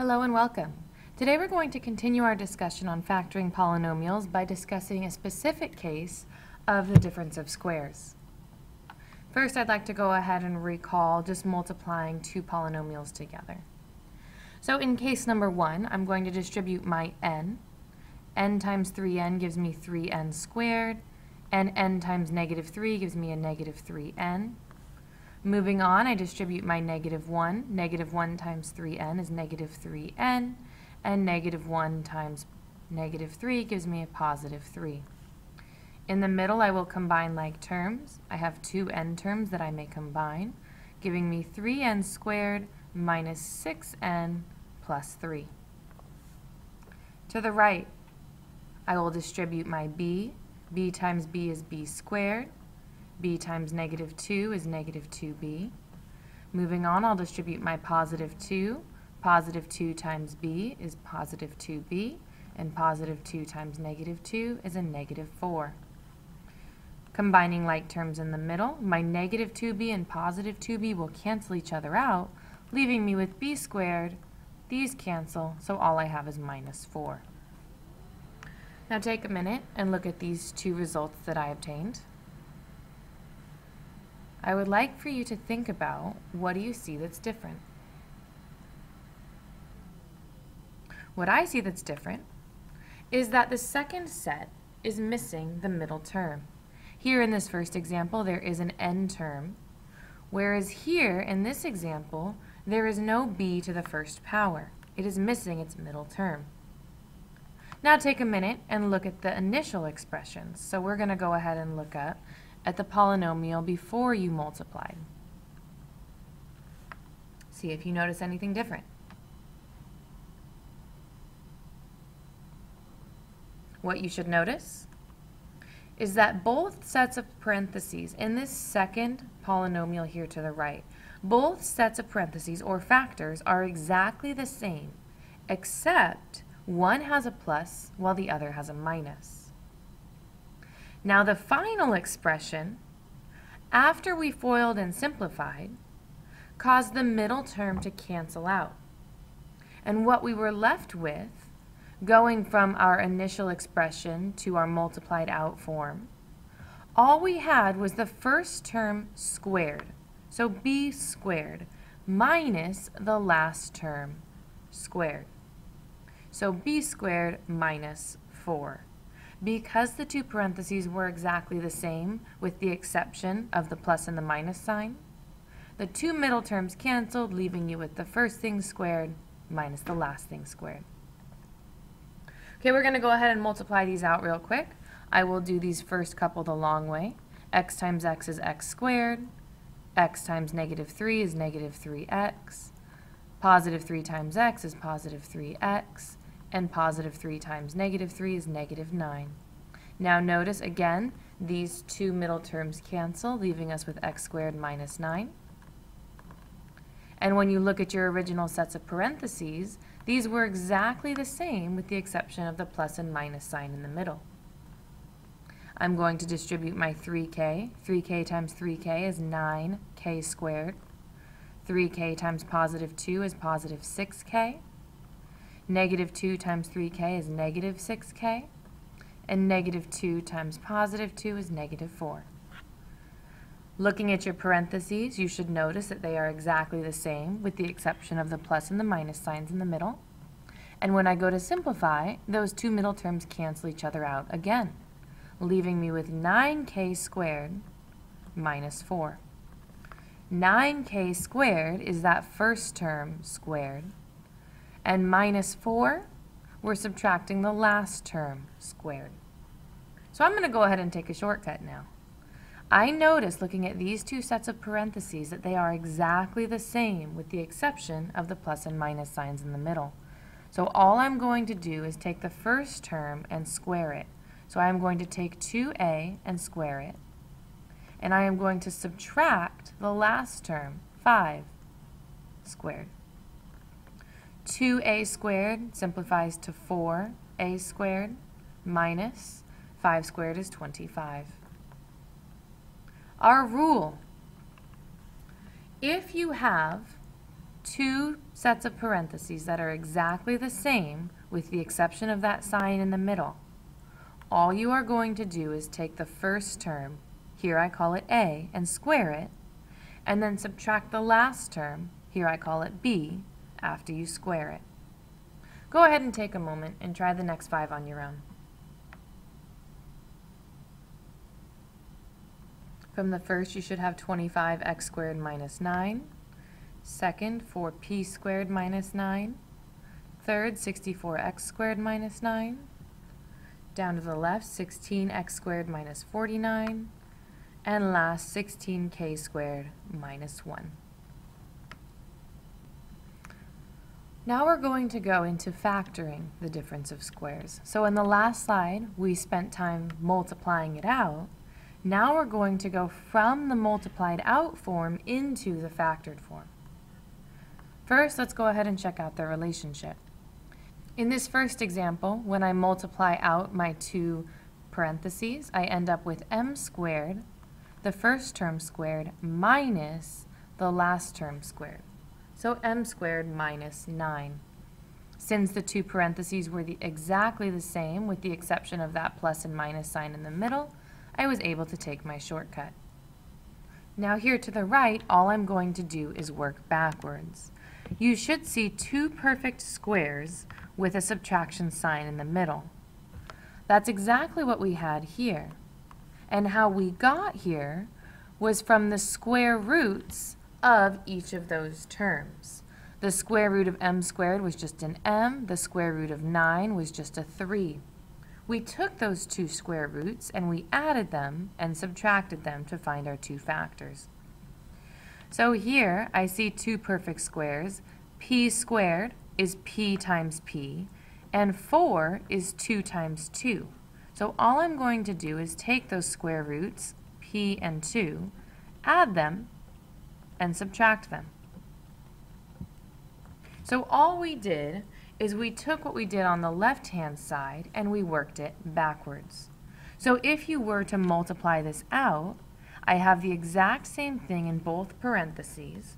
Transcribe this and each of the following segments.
Hello and welcome. Today we're going to continue our discussion on factoring polynomials by discussing a specific case of the difference of squares. First, I'd like to go ahead and recall just multiplying two polynomials together. So in case number 1, I'm going to distribute my n. N times 3n gives me 3n squared, and n times negative 3 gives me a negative 3n. Moving on, I distribute my negative 1. Negative 1 times 3n is negative 3n, and negative 1 times negative 3 gives me a positive 3. In the middle, I will combine like terms. I have two n terms that I may combine, giving me 3n squared minus 6n plus 3. To the right, I will distribute my b. b times b is b squared. b times negative 2 is negative 2b. Moving on, I'll distribute my positive 2. Positive 2 times b is positive 2b, and positive 2 times negative 2 is a negative 4. Combining like terms in the middle, my negative 2b and positive 2b will cancel each other out, leaving me with b squared. These cancel, so all I have is minus 4. Now take a minute and look at these two results that I obtained. I would like for you to think about, what do you see that's different? What I see that's different is that the second set is missing the middle term. Here in this first example, there is an n term, whereas here in this example, there is no b to the first power. It is missing its middle term. Now take a minute and look at the initial expressions. So we're going to go ahead and look at the polynomial before you multiplied. See if you notice anything different. What you should notice is that both sets of parentheses in this second polynomial here to the right, both sets of parentheses or factors are exactly the same, except one has a plus while the other has a minus. Now the final expression, after we FOILed and simplified, caused the middle term to cancel out. And what we were left with, going from our initial expression to our multiplied out form, all we had was the first term squared, so b squared, minus the last term squared. So b squared minus 4. Because the two parentheses were exactly the same, with the exception of the plus and the minus sign, the two middle terms canceled, leaving you with the first thing squared minus the last thing squared. Okay, we're going to go ahead and multiply these out real quick. I will do these first couple the long way. X times x is x squared. X times negative 3 is negative 3x. Positive 3 times x is positive 3x. And positive 3 times negative 3 is negative 9. Now notice again, these two middle terms cancel, leaving us with x squared minus 9. And when you look at your original sets of parentheses, these were exactly the same with the exception of the plus and minus sign in the middle. I'm going to distribute my 3k. 3k times 3k is 9k squared. 3k times positive 2 is positive 6k. Negative 2 times 3k is negative 6k, and negative 2 times positive 2 is negative 4. Looking at your parentheses, you should notice that they are exactly the same, with the exception of the plus and the minus signs in the middle. And when I go to simplify, those two middle terms cancel each other out again, leaving me with 9k squared minus 4. 9k squared is that first term squared, and minus 4, we're subtracting the last term squared. So I'm going to go ahead and take a shortcut now. I notice looking at these two sets of parentheses that they are exactly the same with the exception of the plus and minus signs in the middle. So all I'm going to do is take the first term and square it. So I am going to take 2a and square it. And I am going to subtract the last term, 5 squared. 2a squared simplifies to 4a squared minus 5 squared is 25. Our rule, if you have two sets of parentheses that are exactly the same with the exception of that sign in the middle, all you are going to do is take the first term, here I call it A, and square it, and then subtract the last term, here I call it B, after you square it. Go ahead and take a moment and try the next 5 on your own. From the first, you should have 25x squared minus 9. Second, 4p squared minus 9. Third, 64x squared minus 9. Down to the left, 16x squared minus 49. And last, 16k squared minus 1. Now we're going to go into factoring the difference of squares. So in the last slide, we spent time multiplying it out. Now we're going to go from the multiplied out form into the factored form. First, let's go ahead and check out the relationship. In this first example, when I multiply out my two parentheses, I end up with m squared, the first term squared, minus the last term squared. So m squared minus 9. Since the two parentheses were exactly the same with the exception of that plus and minus sign in the middle, I was able to take my shortcut. Now here to the right, all I'm going to do is work backwards. You should see two perfect squares with a subtraction sign in the middle. That's exactly what we had here. And how we got here was from the square roots of each of those terms. The square root of m squared was just an m, the square root of 9 was just a 3. We took those two square roots and we added them and subtracted them to find our two factors. So here I see two perfect squares. P squared is p times p, and 4 is 2 times 2. So all I'm going to do is take those square roots, p and 2, add them, and subtract them. So all we did is we took what we did on the left-hand side and we worked it backwards. So if you were to multiply this out, I have the exact same thing in both parentheses.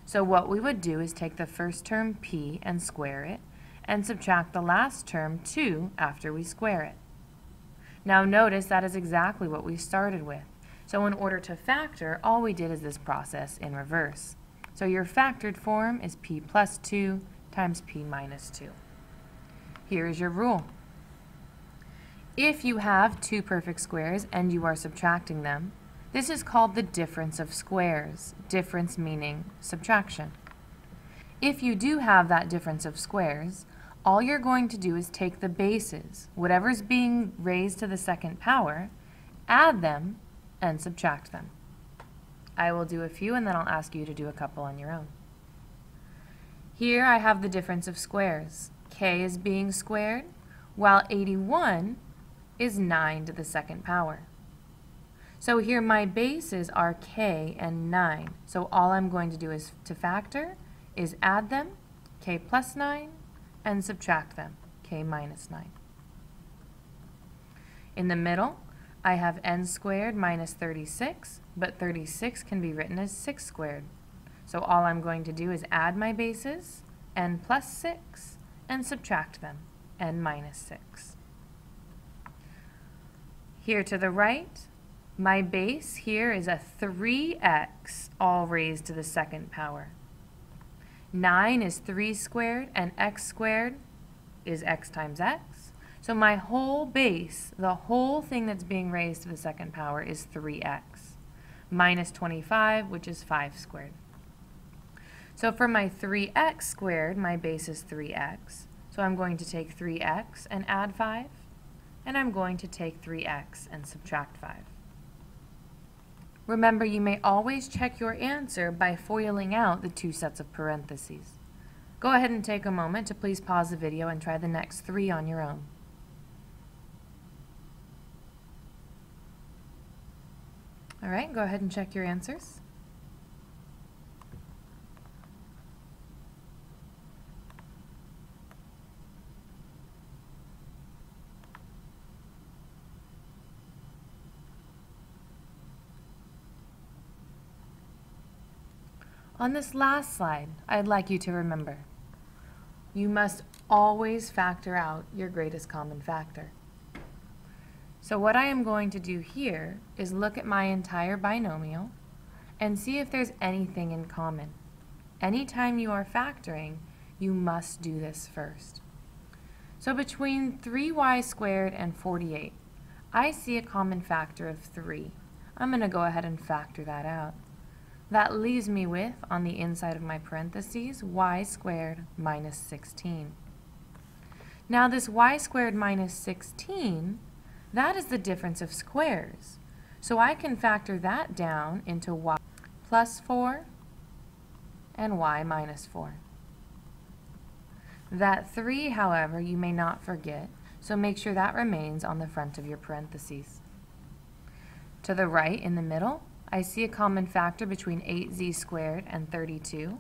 So what we would do is take the first term p and square it, and subtract the last term 2 after we square it. Now notice that is exactly what we started with. So in order to factor, all we did is this process in reverse. So your factored form is p plus 2 times p minus 2. Here is your rule. If you have two perfect squares and you are subtracting them, this is called the difference of squares, difference meaning subtraction. If you do have that difference of squares, all you're going to do is take the bases, whatever's being raised to the second power, add them, and subtract them. I will do a few and then I'll ask you to do a couple on your own. Here I have the difference of squares. K is being squared, while 81 is 9 to the second power. So here my bases are k and 9. So all I'm going to do is to factor is add them, k plus 9, and subtract them, k minus 9. In the middle, I have n squared minus 36, but 36 can be written as 6 squared. So all I'm going to do is add my bases, n plus 6, and subtract them, n minus 6. Here to the right, my base here is a 3x, all raised to the second power. 9 is 3 squared, and x squared is x times x. So my whole base, the whole thing that's being raised to the second power, is 3x. Minus 25, which is 5 squared. So for my 3x squared, my base is 3x. So I'm going to take 3x and add 5, and I'm going to take 3x and subtract 5. Remember, you may always check your answer by FOILing out the two sets of parentheses. Go ahead and take a moment to please pause the video and try the next 3 on your own. All right, go ahead and check your answers. On this last slide, I'd like you to remember, you must always factor out your greatest common factor. So what I am going to do here is look at my entire binomial and see if there's anything in common. Anytime you are factoring, you must do this first. So between 3y squared and 48, I see a common factor of 3. I'm going to go ahead and factor that out. That leaves me with, on the inside of my parentheses, y squared minus 16. Now this y squared minus 16, that is the difference of squares. So I can factor that down into y plus 4 and y minus 4. That 3, however, you may not forget, so make sure that remains on the front of your parentheses. To the right, in the middle, I see a common factor between 8z squared and 32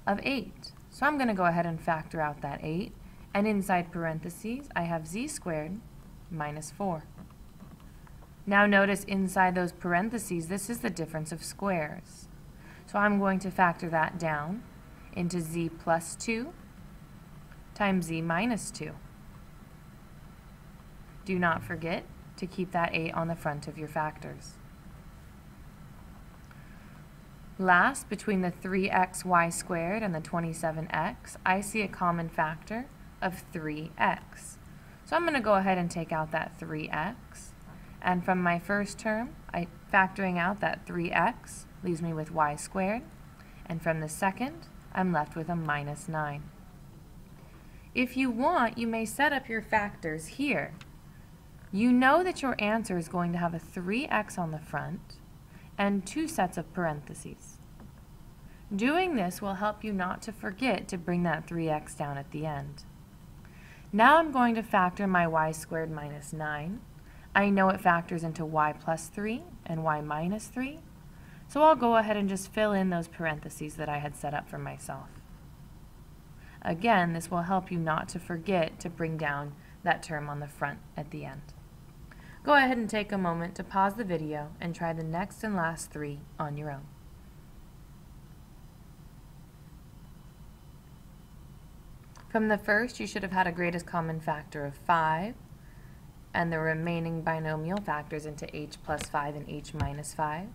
of 8. So I'm going to go ahead and factor out that 8, and inside parentheses, I have z squared minus 4. Now notice inside those parentheses, this is the difference of squares. So I'm going to factor that down into z plus 2 times z minus 2. Do not forget to keep that 8 on the front of your factors. Last, between the 3xy squared and the 27x, I see a common factor of 3x. So I'm going to go ahead and take out that 3x. And from my first term, factoring out that 3x leaves me with y squared. And from the second, I'm left with a minus 9. If you want, you may set up your factors here. You know that your answer is going to have a 3x on the front and 2 sets of parentheses. Doing this will help you not to forget to bring that 3x down at the end. Now I'm going to factor my y squared minus 9. I know it factors into y plus 3 and y minus 3, so I'll go ahead and just fill in those parentheses that I had set up for myself. Again, this will help you not to forget to bring down that term on the front at the end. Go ahead and take a moment to pause the video and try the next and last 3 on your own. From the first, you should have had a greatest common factor of 5, and the remaining binomial factors into h plus 5 and h minus 5.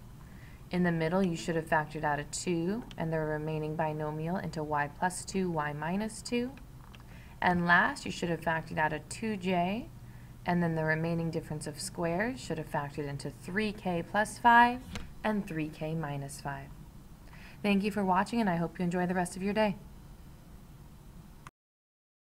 In the middle, you should have factored out a 2, and the remaining binomial into y plus 2, y minus 2. And last, you should have factored out a 2j, and then the remaining difference of squares should have factored into 3k plus 5 and 3k minus 5. Thank you for watching, and I hope you enjoy the rest of your day.